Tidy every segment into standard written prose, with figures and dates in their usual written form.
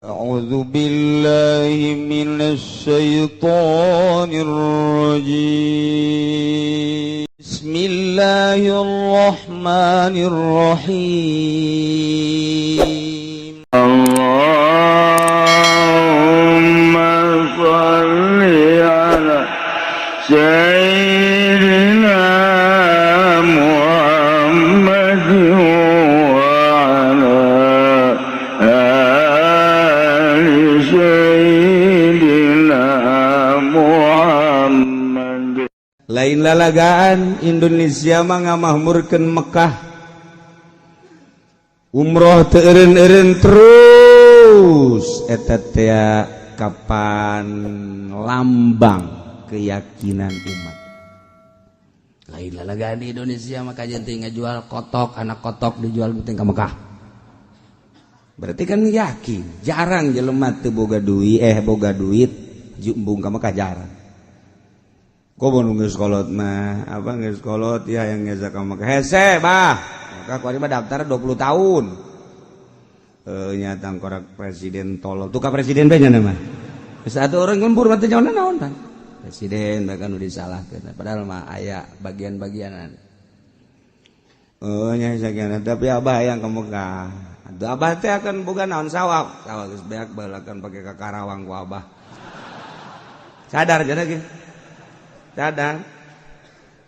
أعوذ بالله من الشيطان الرجيم بسم الله الرحمن الرحيم اللهم صل على سيدنا محمد وعلى آل سيدنا Muhammad. Lain lalagaan Indonesia mah ngamahmurkeun Mekah umroh teu eureun-eureun terus eta teh kapan lambang keyakinan umat. Lain lalagaan di Indonesia mah kajen teh ngajual kotok, anak kotok dijual penting ka Mekah. Berarti kan yakin, jarang jelema teu boga duit jumbung ka Mekah jarang. Komo nu geus kolot mah, apa geus kolot ya yang ngeza ka Mekah. Hese bah, maka kuari mah daftar 20 tahun. Nya tangkorak presiden tolol. Tuh ka presiden bae nya mah. Geus atuh urang lembur mah teh nyaona naon pan. Presiden bahkan udah disalahkeun. Padahal mah aya bagian-bagianan. Nya sakian tapi abah hayang ka Mekah. Atuh abah teh akan boga naon sawab. Sawab geus beak baheulakeun pake ka Karawang ku abah. Sadar cenah ge. Sadar.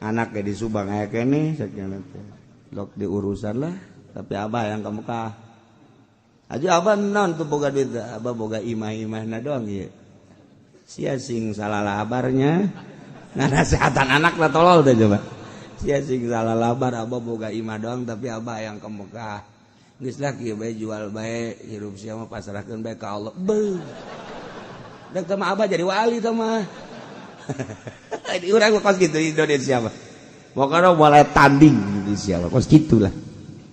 Anak ge di Subang aya keneh sakian teh. Lok diurusan lah, tapi abah hayang ka Mekah. Aja abah naon tuh boga duit, abah boga imah-imahna doang ieu. Sia sing salah labarnya. Ngasehatan anak lah tolol teh coba. Sia sing salah labar abah boga imah doang tapi abah hayang ka Mekah. Geus lah kieu bae jual bae, hirup sia mah pasrahkeun bae ka Allah. Beuh. Dek teh mah abah jadi wali teh mah. Di urang kos kitu di Indonesia mah. Pokona mulai tanding Indonesia mah kos kitu lah.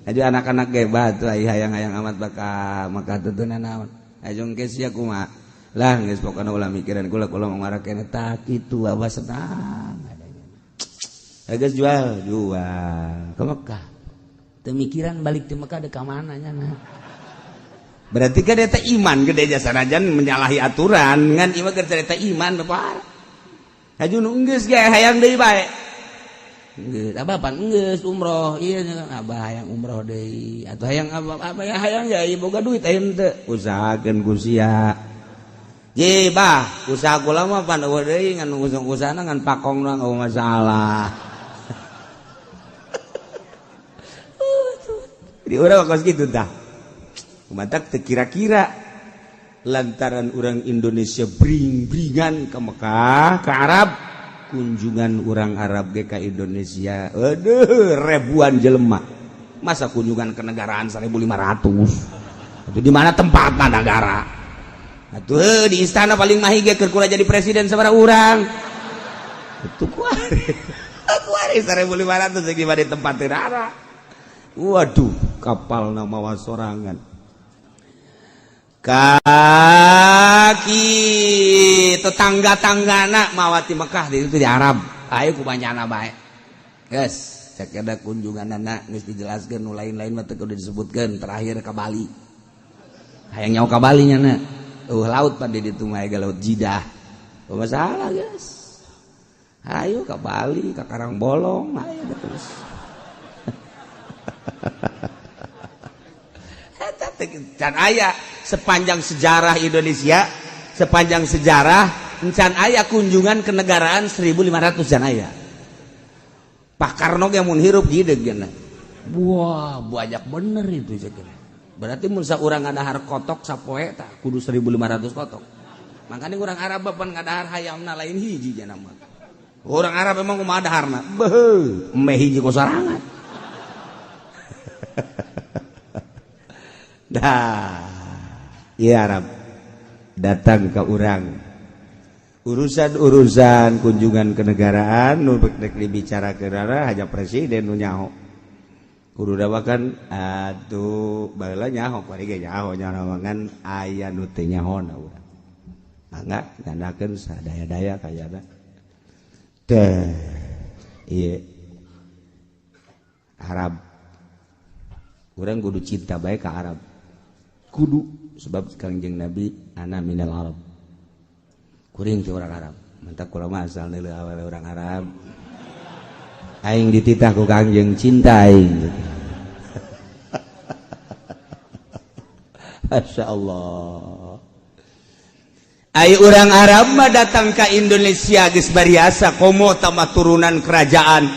Aja anak-anak ge batu hayang-hayang amat baka Mekah teh naon. Ajong ke sia kumaha. Lah geus pokona ulah mikiran kula mangarakeun eta kitu abah senang. Geus jual ke Mekah. Teu mikiran balik teh Mekah dek ka mana nya nah. Berarti kan eta iman gede jasa sanajan menyalahi aturan ngan ieu keur eta iman bapak. Haju nu geus ge hayang deui bae. Geus abah pan geus umroh ieu abah hayang umroh deui atuh hayang apa ya hayang ya boga duit aya teu usahakeun ku sia. Ye bah usaha kula mah pan eueuh deui ngan usahana ngan pakong doang eueuh masalah. Di urang kos kitu tah. Kumatak teu kira-kira lantaran orang Indonesia bring-bringan ke Mekah, ke Arab, kunjungan orang Arab ke Indonesia, aduh ribuan jelema. Masa kunjungan ke negaraan 1.500? Itu di mana tempatnya negara? Atuh di istana paling mahir ge keur kula jadi presiden sabaraha urang. Itu kuari 1.500 di mana tempat negara. Waduh, kapal nama sorangan. Kaki tetangga-tanggana mawati Mekah itu di Arab. Ayo kubanyana bae. Geus, cek ada kunjunganana geus dijelaskeun nu lain-lain mah teu kudu disebutkeun terakhir ka Bali. Hayang nyaho ka Bali nya na. Laut pan di ditu mah laut Jidah. Oh masalah geus. Ayo ka Bali, ka Karangbolong, ayo terus. Eta teh can aya sepanjang sejarah Indonesia, sepanjang sejarah encan aya kunjungan kenegaraan 1.500 jan aya. Pak Karno ge mun hirup gideg cenah. Wah, banyak bener itu cenah. Berarti mun saurang ngadahar kotok sapoe tah kudu 1.500 kotok. Makanya urang Arab pan ngadahar hayamna lain hiji cenah mah. Urang Arab emang kumaha daharna? Beuh, emeh hiji ku sorangan. Dah. Ya Arab datang ke urang urusan kunjungan kenegaraan nu rek dibicarakeun haja presiden nu nyaho kudu dawakan atuh baheula nyaho kuari ge nyaho nyarangan aya nu teu nyahona urang mangga ngandakeun sadaya-daya kayana teh ieu Arab urang kudu cinta bae ka Arab kudu sebab Kangjeng Nabi ana minal Arab. Kuring ti orang Arab. Mantap kula mah asal neuleuh awal orang Arab. Aing dititah ku Kangjeng cinta aing. Masya Allah. Ai orang Arab mah datang ke Indonesia geus bariasa komo tamah turunan kerajaan.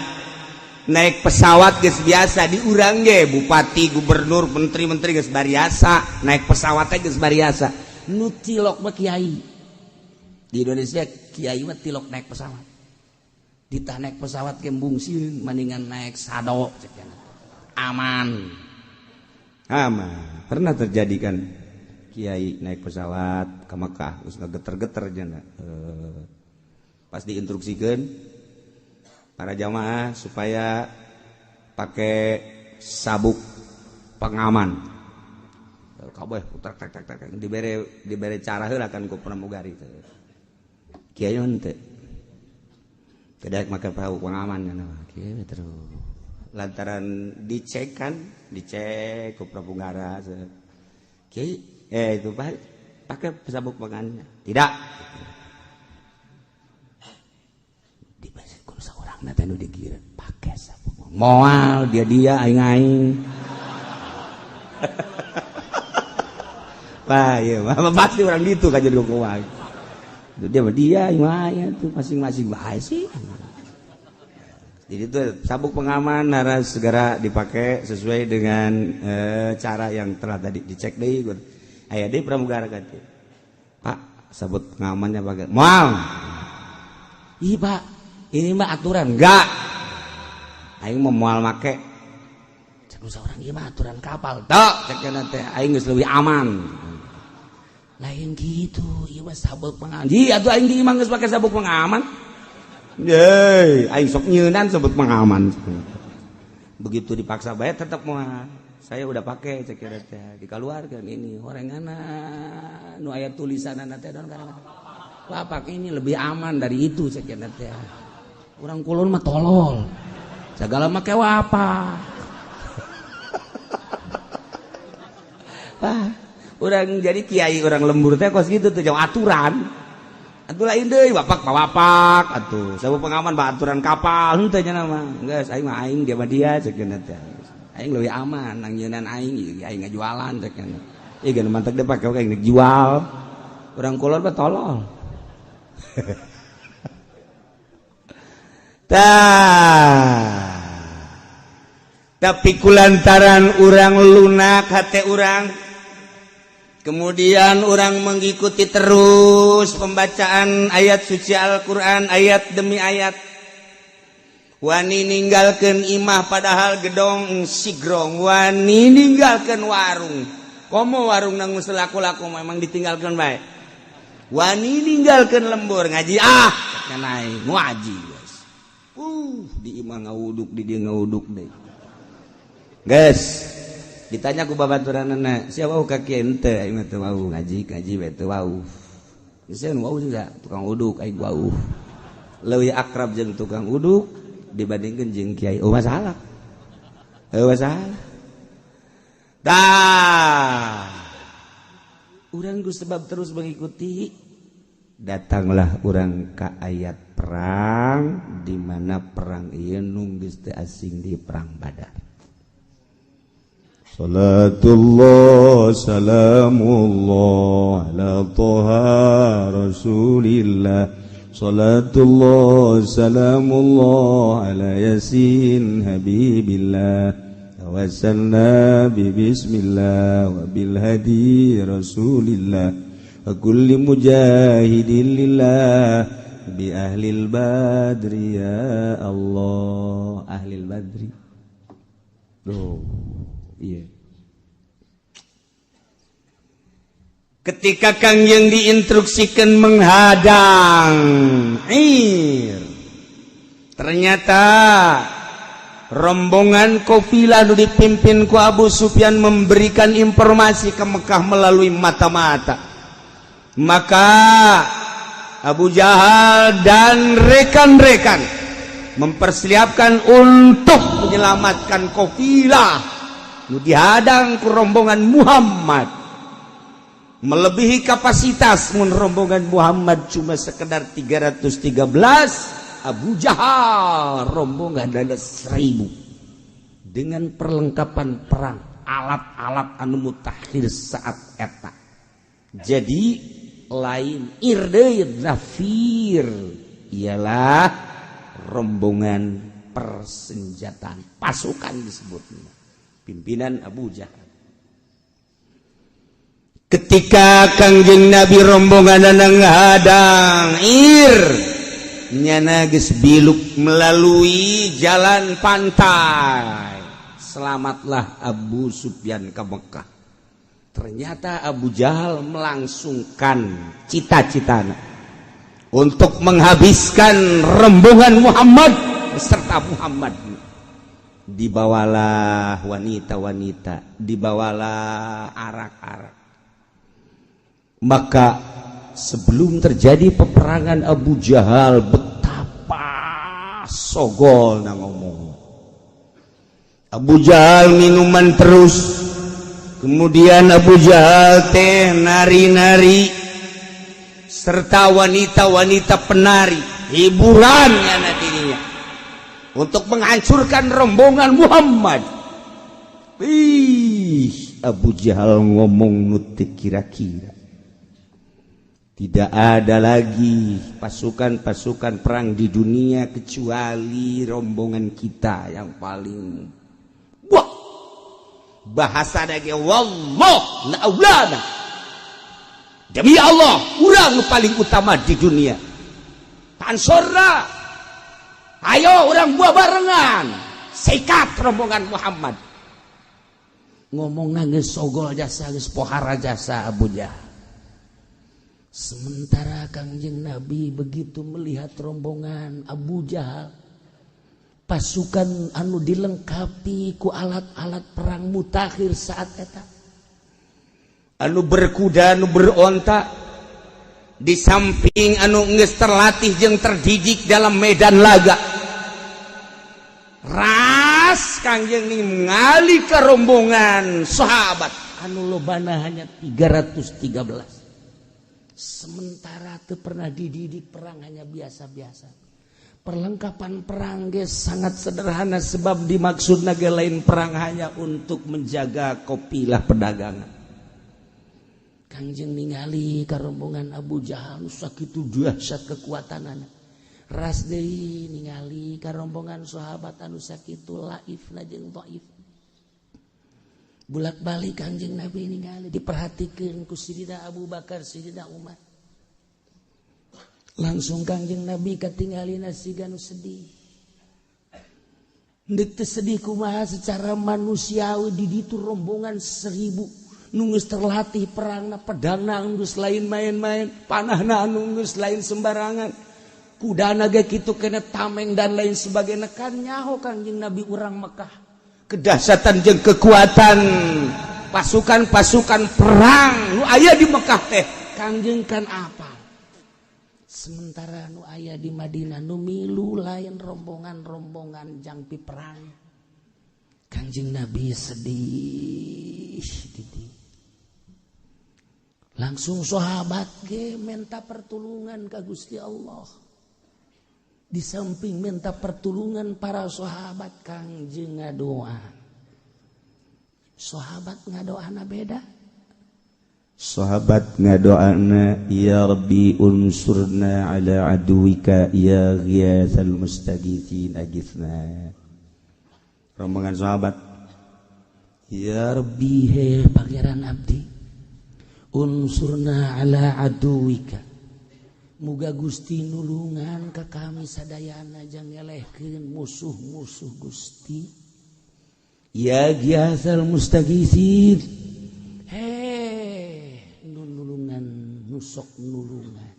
Naik pesawat geus biasa di urang ge bupati, gubernur, menteri-menteri geus bariasa, naik pesawat teh geus bariasa. Nu tilok mah kiai. Di Indonesia kiai mah tilok naik pesawat. Ditah naik pesawat ke bungsin mendingan naik sado aman. Aman. Pernah terjadi kan kiai naik pesawat ke Mekah terus geter-geter aja pas diinstruksikan para jamaah supaya pakai sabuk pengaman kabeh putar tak dibere cara heula kan ku pramugari kiai henteu kedak make sabuk pengaman kieu terus lantaran dicek ku pramugara kiai itu pakai sabuk pengamannya tidak dibasikun seorang nanti nu dikira pakai sabuk moal dia aing wah iya pasti orang gitu kan jadi kumaha dia aing tuh masing-masing bae sih. Jadi itu sabuk pengaman harus segera dipakai sesuai dengan cara yang telah tadi dicek deh. Ayah deh pramugara ganti. Pak, sabuk pengamannya pakai. Mau? Iya Pak, ini Mbak aturan. Enggak. Aing mau mual make. Cek seorang iya mah aturan kapal. Tok, ceknya nanti. Aing geus leuwih aman. Lain gitu, iya mah sabuk pengaman. Iya tuh aing di imang geus pakai sabuk pengaman. Yeay, aing sok nyeunan sebut pengaman. Begitu dipaksa bayar tetap mau. Saya udah pakai cek teh dikeluarkan ini horengana nu aya tulisanana teh don karena lapak ini lebih aman dari itu cek teh. Urang kulon mah tolol. Segala make apa? Wah, urang jadi kiai urang lembur teh kos gitu tuh jauh aturan. Atuh lain deui bapak atuh sabuk pengaman ba aturan kapal henteu nya mah geus aing mah aing dia mah dia cekeun teh aing leuwih aman nang nyeunan aing ngajualan cekeun ieu geus mantep deh pake aing dijual urang kulon mah tolol tapi kulantaran urang lunak hate urang kemudian orang mengikuti terus pembacaan ayat suci Al-Quran ayat demi ayat wani ninggalkeun imah padahal gedong sigrong wani ninggalkeun warung komo warung nang laku-laku memang ditinggalkeun bae wani ninggalkeun lembur ngaji kenai ngaji guys di imah ngawuduk di dia ngawuduk deh guys ditanya ku babaturanana sia wau ka kieu henteu aing mah teu wau ngaji bae teu wau geus wau juga tukang uduk aing wau leuwih akrab jeung tukang uduk dibandingkeun jeung kiai masalah urang ku sebab terus mengikuti datanglah urang ka ayat perang di mana perang ieu nu geus teu asing di perang Badar. Salatullah salamullah ala toha rasulillah Salatullah salamullah ala yasin habibillah Tawassalna bismillah wa bil hadi rasulillah Wa kulli mujahidin lillah Bi ahlil badri ya Allah Ahlil badri iya. Ketika Kangjeng diinstruksikan menghadang ternyata rombongan kafilah nu dipimpin ku Abu Sufyan memberikan informasi ke Mekah melalui mata-mata. Maka Abu Jahal dan rekan-rekan mempersiapkan untuk menyelamatkan kafilah nu dihadang ku rombongan Muhammad. melebihi kapasitas. Mun rombongan Muhammad cuma sekedar 313, Abu Jahal rombongan ada 1000 dengan perlengkapan perang, alat-alat anu mutakhir saat eta. Jadi lain irdeun nafir, ialah rombongan persenjataan, pasukan disebutnya, pimpinan Abu Jahal. Ketika Kangjeng Nabi rombongan ngadang nyana geus biluk melalui jalan pantai, selamatlah Abu Sufyan ke Mekah. Ternyata Abu Jahal melangsungkan cita-citanya untuk menghabiskan rombongan Muhammad beserta Muhammad. Dibawalah wanita-wanita, dibawalah arak-arak. Maka sebelum terjadi peperangan, Abu Jahal betapa sogol na ngomong. Abu Jahal minuman terus. Kemudian Abu Jahal teh nari-nari serta wanita-wanita penari, hiburan ngana dirinya untuk menghancurkan rombongan Muhammad. Abu Jahal ngomong nutik kira-kira. Tidak ada lagi pasukan-pasukan perang di dunia kecuali rombongan kita yang paling bahasa dage wallah la aulana, demi Allah urang paling utama di dunia. Pansorna ayo urang buah barengan sikat rombongan Muhammad. Ngomongna geus sogol jasa, geus pohara jasa Abu Jahal. Sementara Kangjeng Nabi begitu melihat rombongan Abu Jahal, pasukan anu dilengkapi ku alat-alat perang mutakhir saat eta, anu berkuda, anu beronta, di samping anu geus terlatih jeung terdidik dalam medan laga. Ras Kangjeng ningali ka rombongan sahabat anu lobana hanya 313. Sementara teu pernah dididik perang, hanya biasa-biasa. Perlengkapan perang ge sangat sederhana, sebab dimaksudna ge lain perang hanya untuk menjaga kopilah pedagangan. Kangjeng ningali ka rombongan Abu Jahal sakitu dahsyat kekuatanana. Ras deui ningali ka rombongan sahabat anu sakitu laifna jeung dhaif. Bulak-balik Kangjeng Nabi ningali, diperhatikeun ku Sidina Abu Bakar, Sidina Umar. Langsung Kangjeng Nabi katingalina siga nu sedih. Deuk teu sedih kumaha secara manusiawi di ditu rombongan 1000 nu geus terlatih perangna, pedangna geus lain main-main, panahna anu geus lain sembarangan. Kudana ge kitu kena tameng dan lain sebagainya. Kan nyaho Kangjeng Nabi urang Mekah kedahsyatan jeung kekuatan pasukan-pasukan perang nu aya di Mekah teh Kangjeng kan apa. Sementara nu aya di Madinah nu milu lain rombongan-rombongan jangpi perang. Kangjeng Nabi sedih. Langsung sahabat ge minta pertolongan ka Gusti Allah. Di samping minta pertolongan para sahabat, Kangjeng ngadoa. Sahabat ngadoana beda. Sahabat ngadoana, ya Rabbi unsurna ala aduwika ya ghiyathal mustaghithin agithna. Rombongan sahabat, ya Rabbi he pangeran abdi, unsurna ala aduwika, muga Gusti nulungan ka kami sadayana jang ngelehkeun musuh-musuh Gusti. Ya ghiyathal mustaghithin, nulungan nusok nulungan.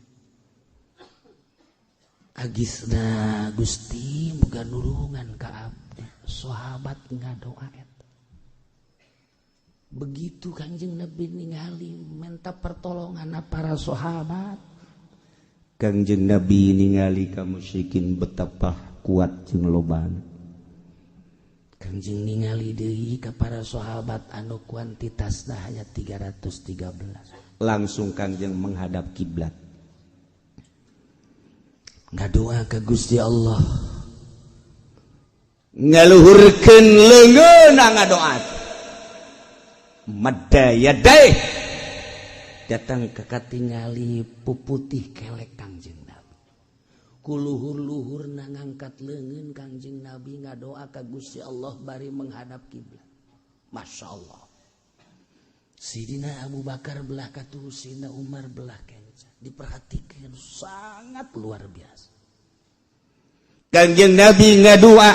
Agisna Gusti muga nulungan ka abdi. Sahabat ngadoa eta. Begitu Kangjeng Nabi ningali minta pertolongan para sahabat. Kangjeng Nabi ningali ka musyrikin betapa kuat jeung lobana. Kangjeng ningali deui ka para sahabat anu kuantitasna hanya 313. langsung Kangjeng menghadap kiblat. Ngadoa ka Gusti Allah. Ngaluhurkeun leungeunna ngadoa. Madayadai datang ke katingali puputih kelek Kangjeng Nabi. Kuluhur-luhurna ngangkat leungeun Kangjeng Nabi ngadoa ka Gusti Allah bari menghadap kiblat. Masya Allah. Sidina Abu Bakar belah katuh, Sidina Umar belah kenca. Diperhatikan sangat luar biasa. Kangjeng Nabi ngadoa,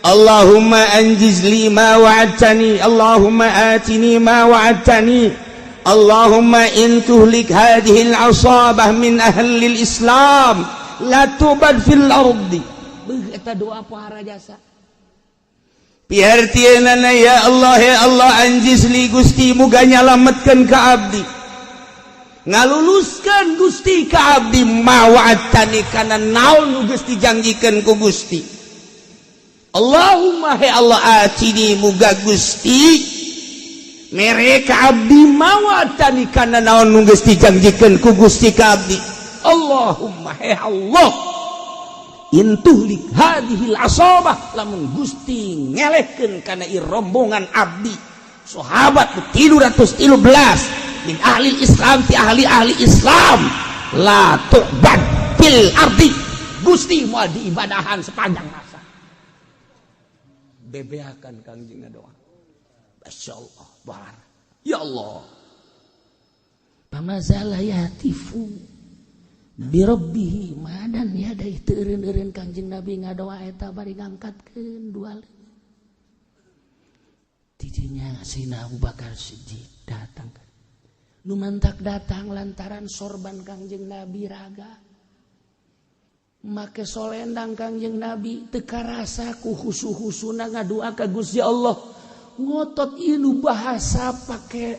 Allahumma anjiz li ma wa'adtani, Allahumma atini ma wa'adtani, Allahumma in tuhlik hadhihi al-asabah min ahli al-Islam la tubad fil ardi. Beuh eta doa pohara jasa. Pihartieunana ya Allah anjiz li Gusti muga nyalametkeun ka abdi. Ngaluluskeun Gusti ka abdi ma wa'adtani kana naon nu geus dijanjikeun ku Gusti. Allahumma he Allah atini muga Gusti mere ka abdi ma wa'adtani kana naon nu geus dijanjikeun ku Gusti ka abdi. Allahumma he Allah intuhlik hadhil asabah lamun Gusti ngelehkeun kana ieu rombongan abdi sahabat 313 min ahli Islam ti ahli Islam la tu'bad fil ardi Gusti moal diibadahan sepanjang masa. Bebeakan Kangjeng doa. Masyaallah bar. Ya Allah. Pamazala yatifu birabbihi madan ya da teu eureun-eureun Kangjeng Nabi ngadoa eta bari ngangkatkeun dua leungeun. Tidinya Sayyidina Abu Bakar Siddiq datang. Nu mantak datang lantaran sorban Kangjeng Nabi raga. Make solendang Kangjeng Nabi teu karasa ku husu-husuna ngadoa ka Gusti Allah. Ngotot ieu bahasa pake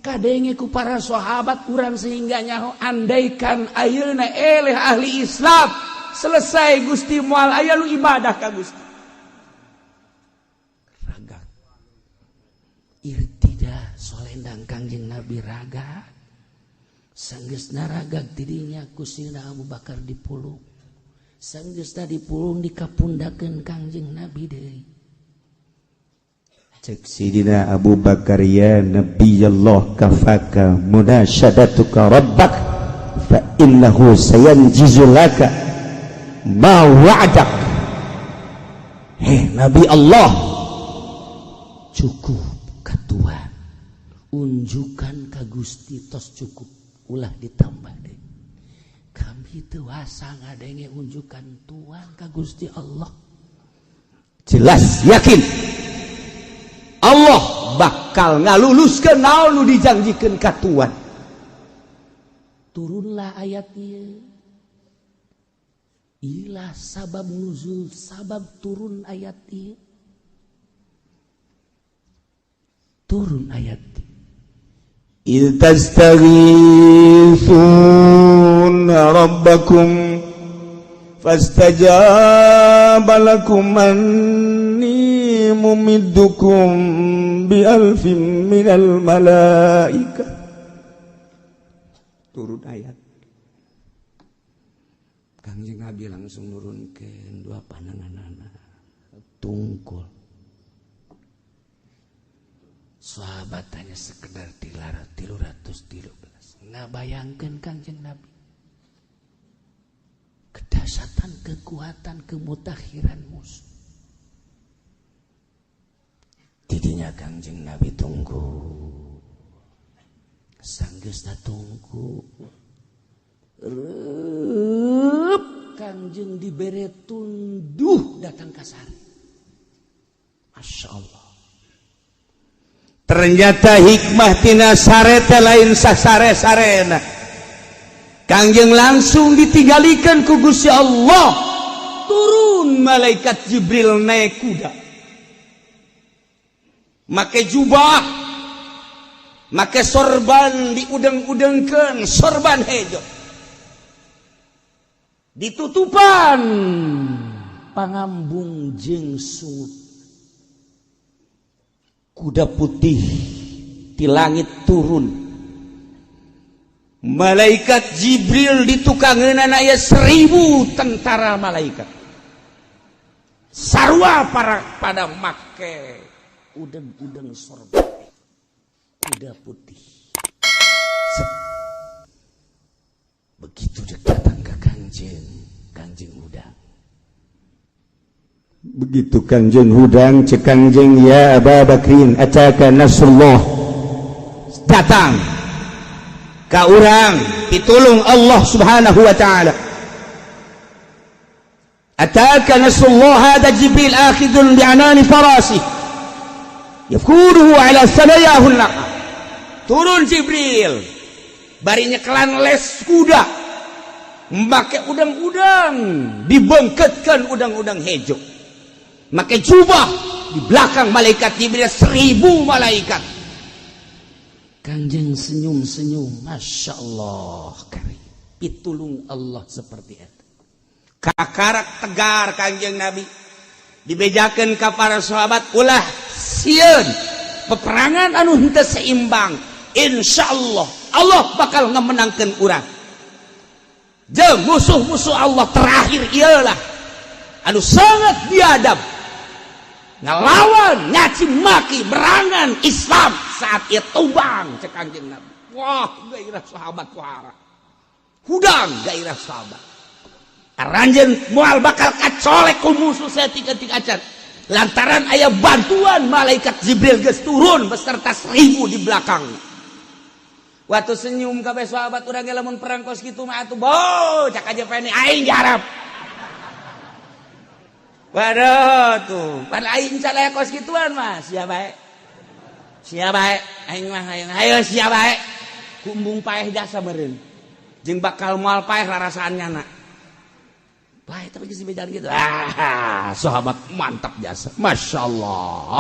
kadenge ku para sahabat urang sehingga nyaho andaikan ayeuna eleh ahli Islam selesai Gusti moal aya nu ibadah ka Gusti. Raga irtida solendang Kangjeng Nabi raga sanggeusna raga tidinya ku Sayyidina Abu Bakar dipulung sanggeusna dipulung dikapundakeun Kangjeng Nabi deui. Cek Sidina Abu Bakar ya Nabi Allah kafaka munasyadatuka rabbak fa innahu sayanjizu laka ma wa'adak. Nabi Allah cukup katuan unjukan ka Gusti tos cukup ulah ditambah deh. Kami teu asa ngadenge unjukan tuan ka Gusti Allah. Jelas yakin Allah bakal ngaluluskeun naon nu dijanjikeun ka tuan. Turunlah ayat ieu. Ilah sabab nuzul, sabab turun ayat ieu. Turun ayat ieu. إذ تستغيثون ربكم فاستجاب لكم أني ممدكم بألف من الملائكة. Turun ayat. Kangjeng Nabi langsung nurunkeun dua pandanganna tungkul. Sahabat hanya sekedar 313. Ngabayangkeun Kangjeng Nabi. Kedahsyatan, kekuatan, kemutakhiran musuh. Tidinya Kangjeng Nabi tunggu. Sanggeusna tunggu. Kangjeng dibere tunduh datang ka sare. Masya Allah. Ternyata hikmah tina sare teh lain sasare-sarena. Kangjeng langsung ditinggalikan ku Gusti Allah. Turun malaikat Jibril naik kuda. Make jubah, make sorban diudeng-udengkeun, sorban hejo. Ditutupan pangambung jeung sungut. Kuda putih di langit turun Malaikat Jibril ditukangeunana aya 1000 tentara malaikat. Sarua pada make udeng-udeng sorga. Kuda putih. Begitu datang ke Kangjeng Hudang. Begitu Kangjeng Hudang cek Kangjeng, ya Aba Bakrin ataka nasrullah. Datang ka urang pitulung Allah Subhanahu wa taala. Ataka nasrullah, hada Jibril akhidun bi'anani farasi yafkuruhu ala sanayahu laqa. Turun Jibril bari nyekelan les kuda, make udang-udang, dibengketkan udang-udang hejo, make jubah, di belakang malaikat Jibril 1000 malaikat. Kangjeng senyum-senyum, Masya Allah, pitulung Allah seperti itu. Kakarak tegar Kangjeng Nabi, dibejakan ke para sahabat, ulah sieun peperangan anu henteu seimbang. Insyaallah Allah bakal ngemenangkan urang. Jeung musuh-musuh Allah terakhir ialah anu sangat biadab, ngelawan nyaci maki berangan Islam saat ieu tubang cek Kangjeng Nabi. Wah, gairah sahabat wara. Hudang gairah sahabat. Aranjeun moal bakal kacolek ku musuh saeutik-eutik acan. Lantaran aya bantuan malaikat Jibril geus turun beserta 1000 di belakang. Waktu senyum kabeh sahabat urang ge lamun perang kos kitu mah atuh boh cak aja peni aing jarap. Waduh tuh, pan aing calaya kos kituan mah sia bae. Sia bae aing mah ayo sia bae. Kumbung paeh jasa meureun. Jeung bakal moal paeh rarasaannyana. Bae tapi geus dibejan gitu. Sahabat mantap jasa. Masyaallah.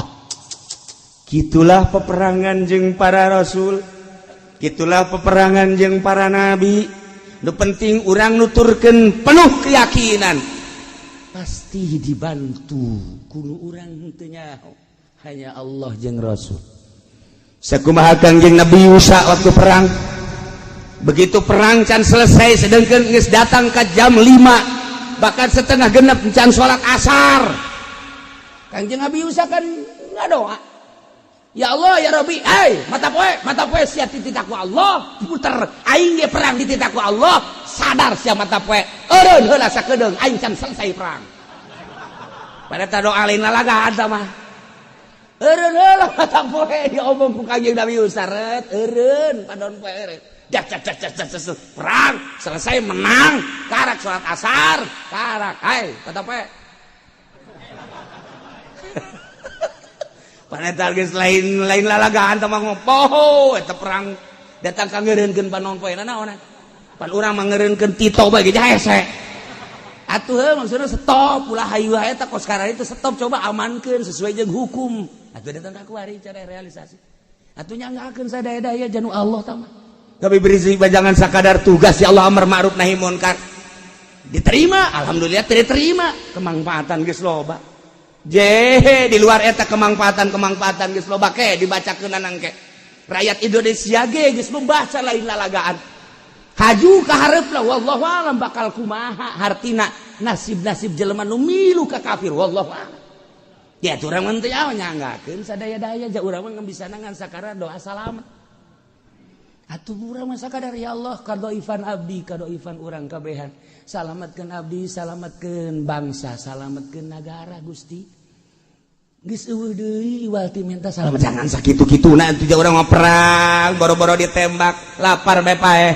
Gitulah peperangan jeung para rasul. Gitulah peperangan jeung para nabi. Nu penting urang nuturkeun penuh keyakinan pasti dibantu kudu urang teu nyaho, hanya Allah jeung Rasul. Sakumaha Kangjeng Nabi Musa waktu perang. Begitu perang can selesai sedengkeun geus datang ka jam 5 bahkan setengah genep can salat asar. Kangjeng Nabi Musa kan ngadoa, ya Allah ya Rabbi, mata poe sia tititak ku Allah, puter aing ge perang di tititak ku Allah, sadar sia mata poe, eureun heula sakedeung aing can selesai perang. Pada doa lain lalagaan mah. Eureun heula mata poe diomong ku Kangjeng Nabi Musa, eureun padon poe eureun. Das perang selesai menang, karak salat asar, karak mata poe. Panetar geus lain lalagaan teh mah poho eta perang datang ka ngeureunkeun panon poena naon. Pan urang mah ngeureunkeun Tito bae ge hese. Atuh heuh maksudna stop ulah hayu hayu eta kos karari teh stop coba amankeun sesuai jeung hukum. Atuh datang ka kuari cara realisasi. Atuh nyanggakeun sadaya-daya janu Allah tah mah. Tapi berisi bajangan sakadar tugas ya Allah amar ma'ruf nahi munkar. Diterima, alhamdulillah diterima, kemanfaatan geus loba. Jehe di luar eta kemanfaatan geus loba ke dibacakeun nangke. Rakyat Indonesia ge geus membaca lain lalagaan. Haju ka hareup lah wallahu alam bakal kumaha hartina nasib-nasib jelema nu milu ka kafir wallahu alam. Ya urang mah teu nyanggakeun sadaya-daya ja urang mah bisa ngan sakara doa salamet. Atuh urang mah sakadar ya Allah kadoifan abdi kadoifan urang kabehan. Salametkeun abdi, salametkeun bangsa, salametkeun nagara Gusti. Geus eueuh deui iwal ti minta salamet. Jangan sakitu-kituna atuh ja urang mah perang, boro-boro ditembak, lapar bae paeh.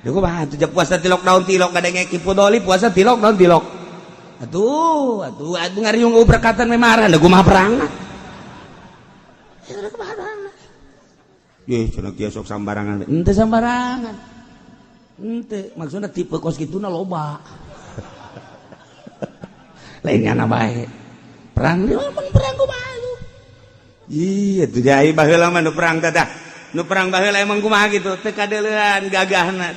Duh kumaha atuh ja puasa tilok daun tilok gadenge kipu doli puasa tilok daun tilok. Atuh ngariung berkatan memaran da kumaha perang. Ya kumaha perang. Ye cenah kieu sok sambarangan. Henteu sambarangan. Henteu, maksudna tipe kos kituna loba. Lain nyana bae. Perang emang perang kumaha itu? Iya tuh jai baheula mah nu perang teh dah. Nu perang baheula emang kumaha gitu? Teu kadeuleun gagahna.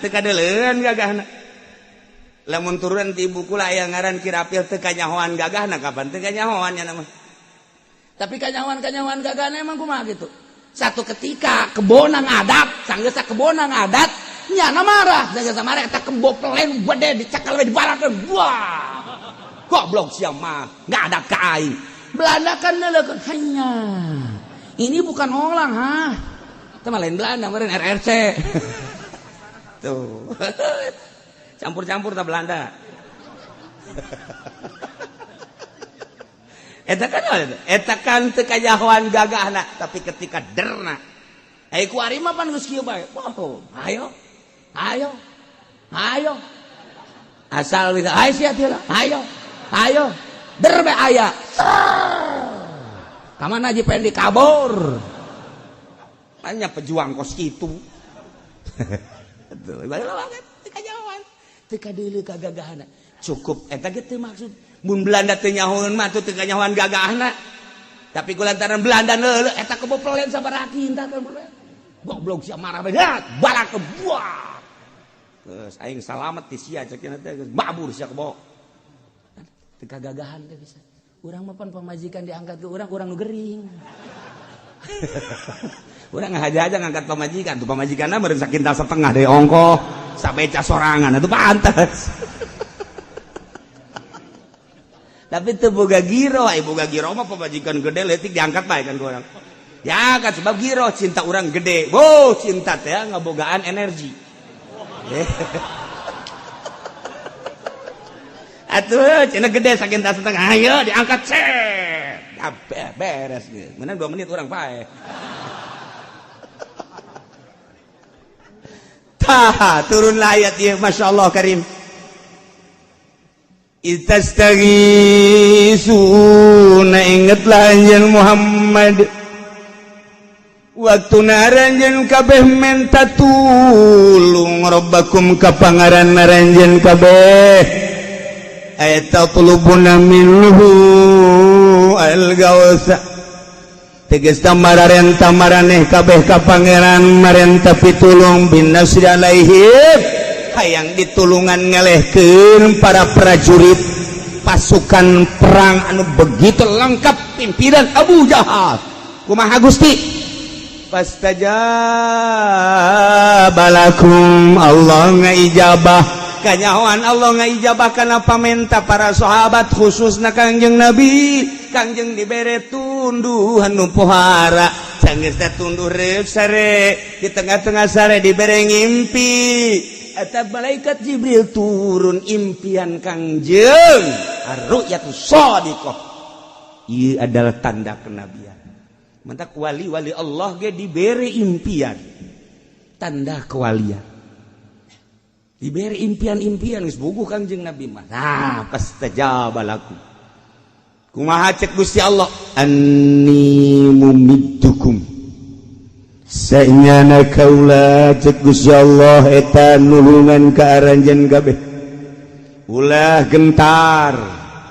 Lamun turun ti buku lah aya ngaran kirapil teu kanyahoan gagahna kapan teu kanyahoan nya mah. Tapi kanyahoan gagahna emang kumaha gitu? Satu ketika kebonang adat, sanggesa kebonang adat, nyana marah, sanggesa marah eta kebo pelen gede dicakal we dibarakeun. Wah. Goblok sia mah, enggak ada ka aing. Belanda kan neulekeun hanya. Ini bukan orang, ha. Itu mah lain Belanda, meureun RRC. Tuh. Campur-campur ta Belanda. Eta kan teu kajahoan gagahna, tapi ketika derna. Ku ari mah pan geus kieu bae. Oh, ayo. Asal bisa ayo sia teh lah. Ayo. Der be aya. Ka mana aja pengen dikabur. Banyak pejuang kos kitu. Tuh, baheula banget teu kajahoan. Teu kadeuleu kagagahna. Cukup eta ge teu maksud mun Belanda teu nyahoeun mah teu nyahoan gagahna. Tapi kulantaran Belanda neuleuh eta keboplolen sabaraha kinta teh. Goblok sia marah bae balak ke buah. Geus aing salamet ti sia ceukna teh geus babur sia kebo. Teu kagagahan teh bisa. Urang mah pan pamajikan diangkat ke urang nu gering. Urang ngahaja-haja ngangkat pamajikan, tuh pamajikanna meureun sakintal setengah deui ongkoh, sabeca sorangan atuh pantes. Tapi teu boga giro, boga giro mah pamajikan gede leutik diangkat bae kan ku urang. Ya kan sebab giro cinta urang gede. Cinta teh ngabogaan energi. Atuh cenah gede sakintal setengah. Ayo diangkat set. Beres gitu. Meunang 2 menit urang pae. Tah turunlah ayat ieu masyaallah karim. Itastaghisuna ingatlah anjeun Muhammad waktu naranjeun kabeh menta tulung rabbakum ka pangaran naranjeun kabeh ayatatulubuna minhu al-gawsa tegas tamararenta maraneh kabeh ka pangeran marenta pitulung bin nasri alaihim hayang ditulungan ngelehkeun para prajurit pasukan perang anu begitu lengkap pimpinan Abu Jahal. Kumaha Gusti? Fastajabalakum Allah ngaijabah kanyahoan Allah ngaijabah kana pamenta para sahabat khususna Kangjeng Nabi. Kangjeng dibere tunduhan nu pohara sanggeus teh tunduh reuk sare di tengah-tengah sare dibere ngimpi. Eta malaikat Jibril turun impian Kangjeng ar-ru'yatus shadiqah. Ieu adalah tanda kenabian. Mantak wali-wali Allah ge diberi impian. Tanda kewalian. Diberi impian-impian geus buguh Kangjeng Nabi mah. Nah, pastajabalakum. Kumaha cek Gusti Allah? Anni mumiddukum. Sanyana kaula cek Gusti Allah eta nulungan ka aranjeun kabeh. Ulah gentar,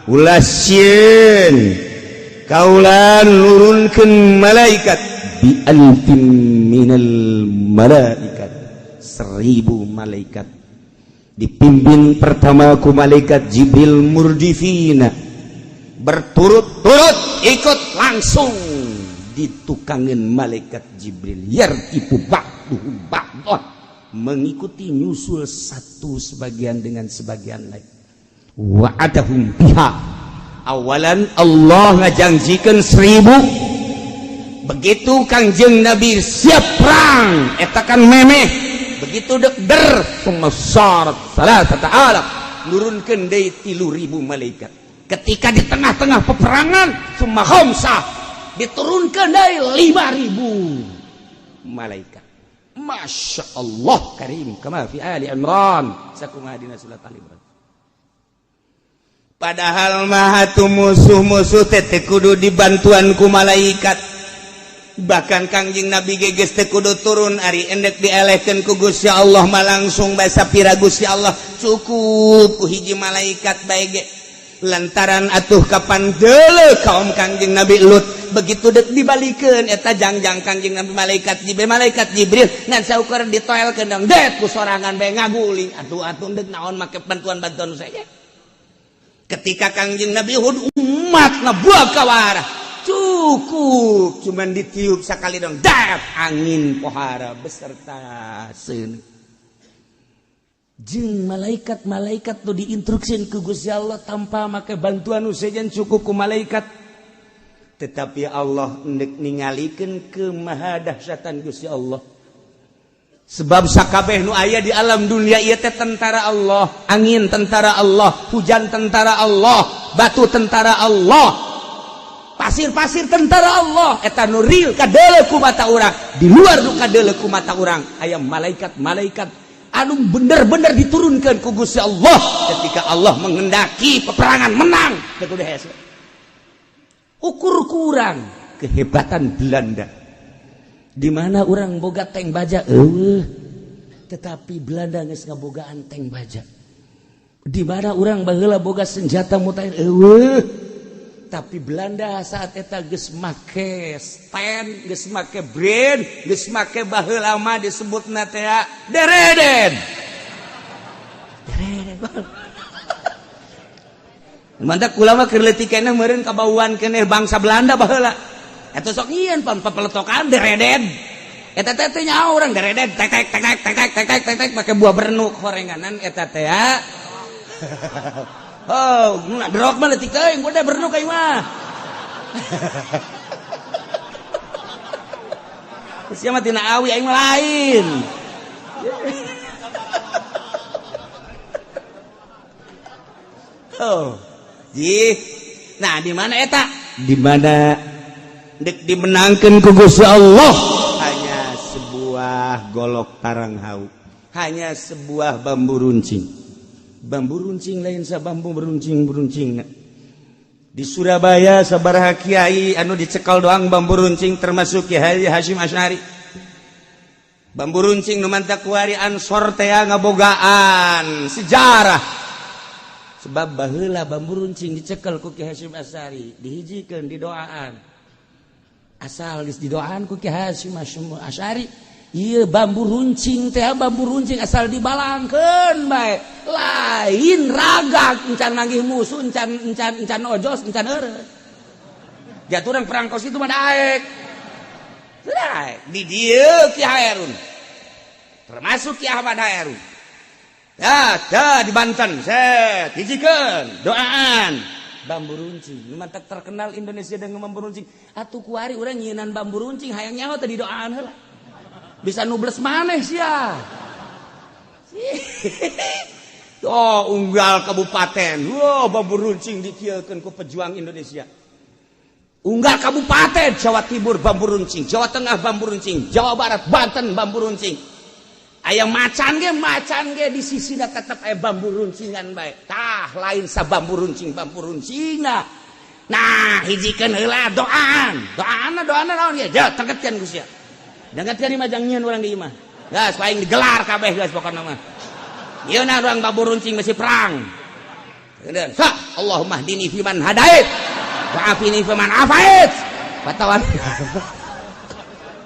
ulah sieun. Kaula nurunkeun malaikat bi alfin minal malaikat. 1000 malaikat. Dipimpin pertama ku malaikat Jibril murdifina. Berturut-turut ikut langsung ditukangin malaikat Jibril yartifu ba'duhum ba'dah mengikuti nyusul satu sebagian dengan sebagian lain wa'adahum biha awalan Allah ngajanjikeun 1000 begitu Kangjeng Nabi siap perang eta kan memeh begitu der sumassarat salasata alaf nurunkeun deui 3000 malaikat ketika di tengah-tengah peperangan summa khamsah diturunkan dari 5.000 malaikat. Masya Allah karim kama fi Ali Imran sakumaha dina surat Ali Imran. Padahal maha tu musuh-musuh teh kudu dibantuan ku malaikat. Bahkan Kangjeng Nabi geges teh kudu turun ari endek dielehkeun ku Gusti Allah mah langsung bae sapira Gusti Allah cukup ku hiji malaikat bae ge. Lantaran atuh kapan deuleu kaum Kangjeng Nabi Lut begitu dek dibalikeun eta jangjang Kangjeng Nabi malaikat Jibril ngan saukur ditoelkeun dong det ku sorangan bae ngaguling atuh dek naon make bantuan-bantuan saja ketika Kangjeng Nabi Hud umat ngabuak kawarah cukup cuman ditiup sekali dong dak angin pohara beserta seun jeung malaikat-malaikat tuh diinstruksiin ku Gusti Allah tanpa make bantuan nu sejen cukup ku malaikat tetapi Allah hendak ningalikeun kemahadahsyatan Gusti Allah sebab sakabeh nu aya di alam dunia ieu teh tentara Allah angin tentara Allah hujan tentara Allah batu tentara Allah pasir-pasir tentara Allah eta nu real kadeuleu ku mata urang di luar nu kadeuleu ku mata urang aya malaikat-malaikat anu bener-bener diturunkan ku Gusti Allah ketika Allah menghendaki peperangan menang teu kudu hese ukur kurang kehebatan Belanda di mana orang boga tank baja tetapi Belanda geus ngabogaan tank baja di mana orang baheula boga senjata mutakhir tapi Belanda saat eta geus make stand, geus make brand, geus make baheula mah disebutna teh dereden. Dereden. Mantap kula mah keur leutik keneh meureun kabauan keneh bangsa Belanda baheula. Eta sok nyieun pan papeletokan dereden. Eta teh teh nyaho urang dereden tek tek tek tek tek tek tek tek make buah berenuk gorenganan eta teh ya. Oh, drog mah leutik teuing, gua da bernuk aing mah. Sia mah tina awi aing mah lain. Oh. Nah, di mana eta? Di mana dek dimenangkeun ku Gusti Allah hanya sebuah golok tarang hau. Hanya sebuah bambu runcing. Bambu runcing lain sa bambu beruncing di Surabaya sabaraha kiai anu dicekal doang bambu runcing termasuk Kiai Hasyim Asy'ari bambu runcing nu mantak kuari Ansor teh ngabogaan sejarah sebab baheula bambu runcing dicekal ku Kiai Hasyim Asy'ari dihijikeun didoaan asal geus didoaan ku Kiai Hasyim Asy'ari iya bambu runcing teh bambu runcing asal dibalangkeun bae lain raga encan manggih musuh encan ojos encan eureut jatuh urang perangkos itu mah daek di dieu Ki Hairun termasuk Ki Ahmad Hairun ya di Banten set hijikeun doaan bambu runcing nu mantap terkenal Indonesia dengan bambu runcing atuh kuari urang nyieunnan bambu runcing hayang nyaho teh didoaan heula bisa nubles maneh sia. Oh, unggal kabupaten. Wow, bambu runcing dikieukeun ku pejuang Indonesia. Unggal kabupaten Jawa Timur bambu runcing, Jawa Tengah bambu runcing, Jawa Barat Banten bambu runcing. Aya macan ge di sisina tetep aya bambu runcingan bae. Tah lain sa bambu runcingna. Nah, hijikeun heula doaan. Doana naon ya? Ja tegetkeun Gusti. Jangan tiari majang nyieun urang di imah. Gas paling digelar kabeh gas pokona mah. Ieu na urang bambu runcing masih perang. Kemudian, Allahumma hdini fiman hadait wa afini fiman afait. Patawan.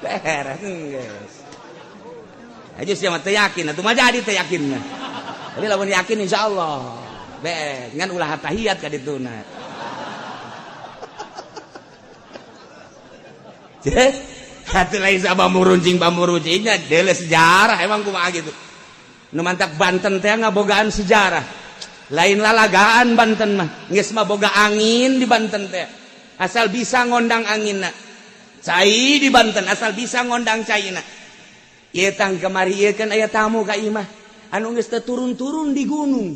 Beres geus. Aja sia mah teu yakin, atuh mah jadi teu yakinna. Tapi lamun yakin insyaallah beres ngan ulah tahiyat ka dituna. Hati lain sa bambu runcingnya dele sejarah emang kumaha gitu. Nu mantap Banten teh ngabogaan sejarah. Lain lalagaan Banten mah. Geus mah boga angin di Banten teh. Asal bisa ngondang anginna. Cai di Banten asal bisa ngondang caina. Ieu tang kemari ieu kan aya tamu ka imah. Anu geus teu turun-turun di gunung.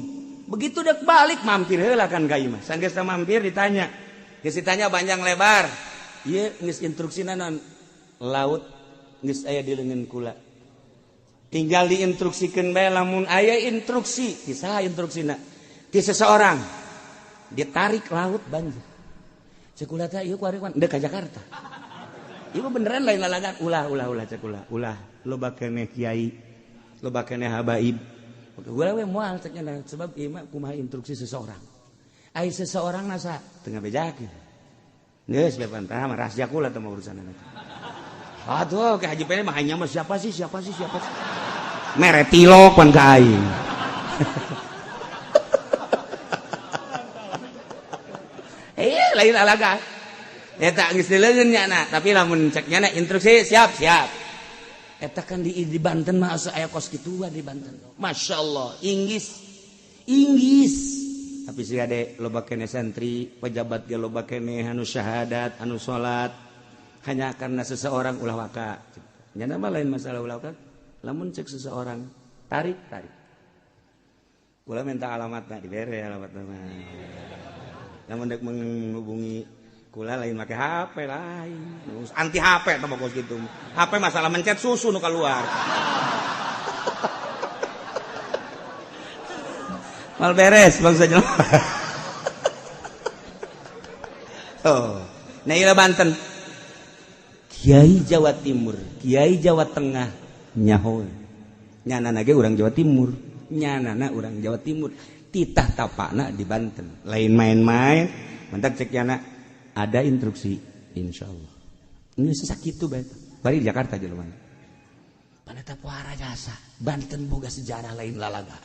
Begitu dek balik mampir heula kan ka imah. Sanggeus mampir ditanya. Geus ditanya panjang lebar. Ieu geus instruksina naon? Laut geus aya di leungeun kula. Tinggal diinstruksikeun bae lamun aya instruksi, ti saha instruksina? Ti seseorang ditarik laut banjir. Ceuk kula teh ieu kuari deuk ka Jakarta. Ieu beneran lain lalagan ulah ceuk kula. Ulah loba keneh kiai, loba keneh habaib. Kula we moal ceuk nya sebab ieu mah kumaha instruksi seseorang. Ai seseorang nasa teu ngabejakeun. Geus bepan tah mah rahasia kula teh mah urusanna. Aduh, ke Haji Pene mah hanya mah siapa sih? Meretilok pan ka aing. Lain alaga. Eta geus dileungeun nya tapi lamun cek nya instruksi siap. Eta kan di Banten mah aya kos kitu di Banten. Masyaallah, Inggis. Tapi si ade loba keneh santri, pejabat ge loba keneh anu syahadat, anu salat. Hanya karena seseorang ulah waka. Nya mah lain masalah ulah waka. Lamun cek seseorang tarik. Ulah minta alamatna dibere alamatna mah. Lamun dek menghubungi kula lain make HP lain. Anti HP teh kos kitu. HP masalah mencet susu nu keluar. Mal beres bangsa jelema. Oh, nah ieu Banten. Kiai Jawa Timur, Kiai Jawa Tengah nyaho. Nyanana ge urang Jawa Timur, nyanana urang Jawa Timur. Titah tapana di Banten. Lain main-main, mentak cek yana ada instruksi insyaallah. Ini sakitu bae. Bari di Jakarta jelema. Paneta puara jasa. Banten boga sejarah lain lalaga.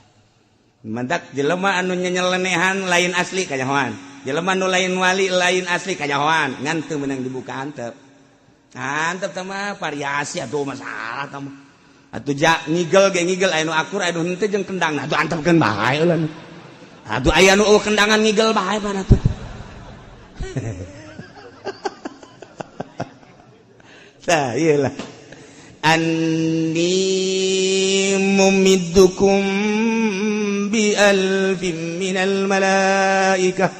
Mentak jelema anu nyelenehan lain asli kanyahoan. Jelema anu lain wali lain asli kanyahoan. Ngan teu meunang dibuka antep. Antep teh mah variasi atuh masalah teh mah. Atuh ngigel aya nu akur aya nu henteu jeung kendang. Atuh antepkeun bae ulah. Atuh aya nu kendangan ngigel bae pan atuh. Tah iyalah. Anni mumiddukum bi alfin minal malaikah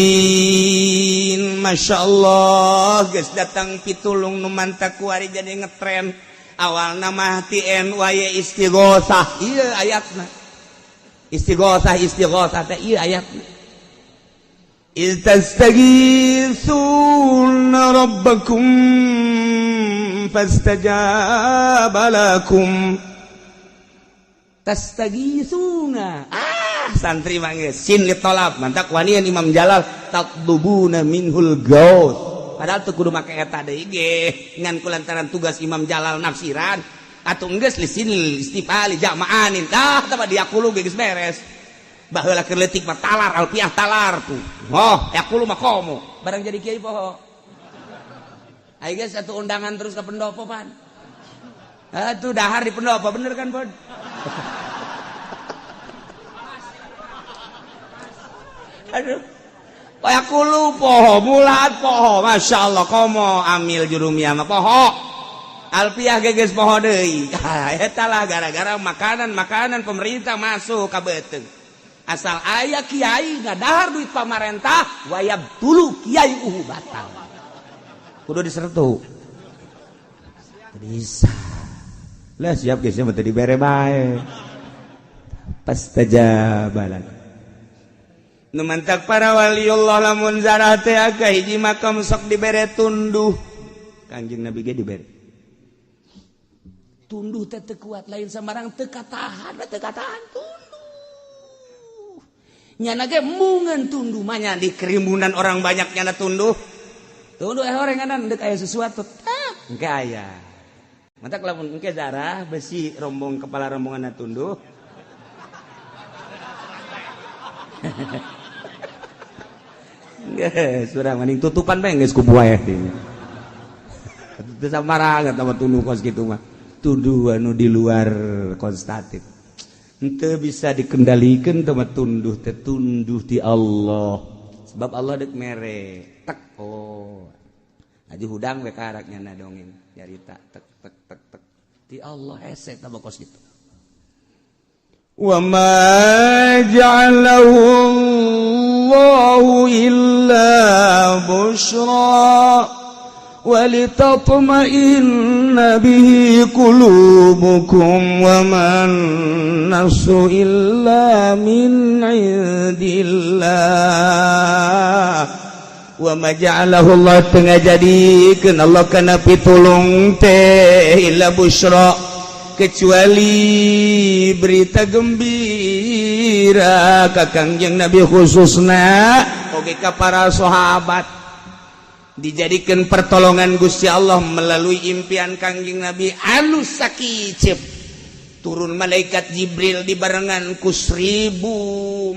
murdifin. Masya Allah geus datang pitulung nu manta kuari jadi ngetren awal nama TN waya istighosah. Iya ayatna istighosah teh iya ayatna. Istastaghitsuna rabbakum fastajaba lakum. Tastaghitsuna santri mangge sin litolab mantak wanian Imam Jalal tatdubuna minhul gaus. Padahal teu kudu make eta deui ge ngan kulantaran tugas Imam Jalal nafsiran atuh geus lisin istifali jamaanin tah tah diakulu geus beres. Baheula keur leutik mah talar alpiah talar tuh. Oh, yakulu mah komo. Barang jadi kiai poho. Ai geus atuh undangan terus ke pendopo pan. Atuh dahar di pendopo bener kan, Bod? Aduh. Yakulu poho, bulat poho. Masya Allah komo amil jurumiyah mah poho. Alpiah geus poho deui. Eta lah gara-gara makanan pemerintah masuk ka beuteung. Asal aya kiai ngadahar duit pamarentah wayab dulu kiai batal kudu disertu bisa lah siap geus mah teu dibere bae pastajabalan nu mantak para waliullah lamun zarah teh aga hiji makam sok dibere tunduh Kangjeng Nabi ge dibere tunduh teh teu kuat lain samarang teu katahan tunduh nyana ge mungan tunduh manya di kerimbunan orang banyak nyana tunduh horenganan deuk aya sesuatu engke aya mantak lamun engke zarah besi rombong kepala rombonganna tunduh geus urang mending tutupan bae geus ku buaya teh teu samarangan sama tunduh kos kitu mah tunduh anu di luar konstatif ente bisa dikendalikan sama tunduh di Allah sebab Allah dek mere tek oh aja hudang we karaknya na dongeng nyarita tek di Allah hese tambah kos gitu wa ma ja'alahu Allahu illa busyra وَلِتَطْمَئِنَّ بِهِ قُلُوبُكُمْ وَمَا النَّصْرُ إِلَّا مِنْ عِندِ اللَّهِ وَمَا جَعَلَهُ اللَّهُ tengah jadikeun Allah kana pitulung teh illa busyra kecuali berita gembira ka Kangjeng Nabi khususna oge ka para sahabat dijadikan pertolongan Gusti Allah melalui impian Kangjeng Nabi anu sakicep turun malaikat Jibril dibarengan ku 1000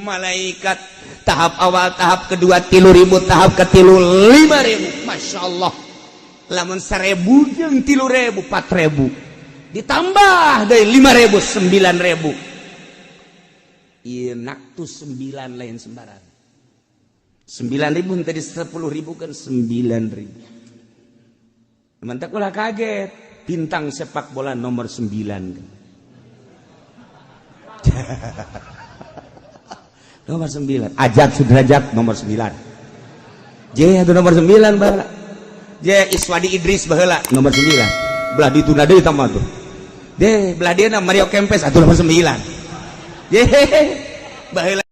malaikat tahap awal tahap kedua 3000 tahap ketilu 5000 Masya Allah lamun 1000 jeung 3000 4000 ditambah dari 5000 9000 ieu naktu 9 lain sembarang 9.000 tadi 10.000 kan 9.000. Mantak ulah kaget bintang sepak bola nomor 9 kan. Nomor 9 Ajat Sudrajat nomor 9 J itu nomor 9 baheula J Iswadi Idris baheula nomor 9 belah dituna deui tamah tuh D belah dia Mario Kempes atuh nomor 9 J baheula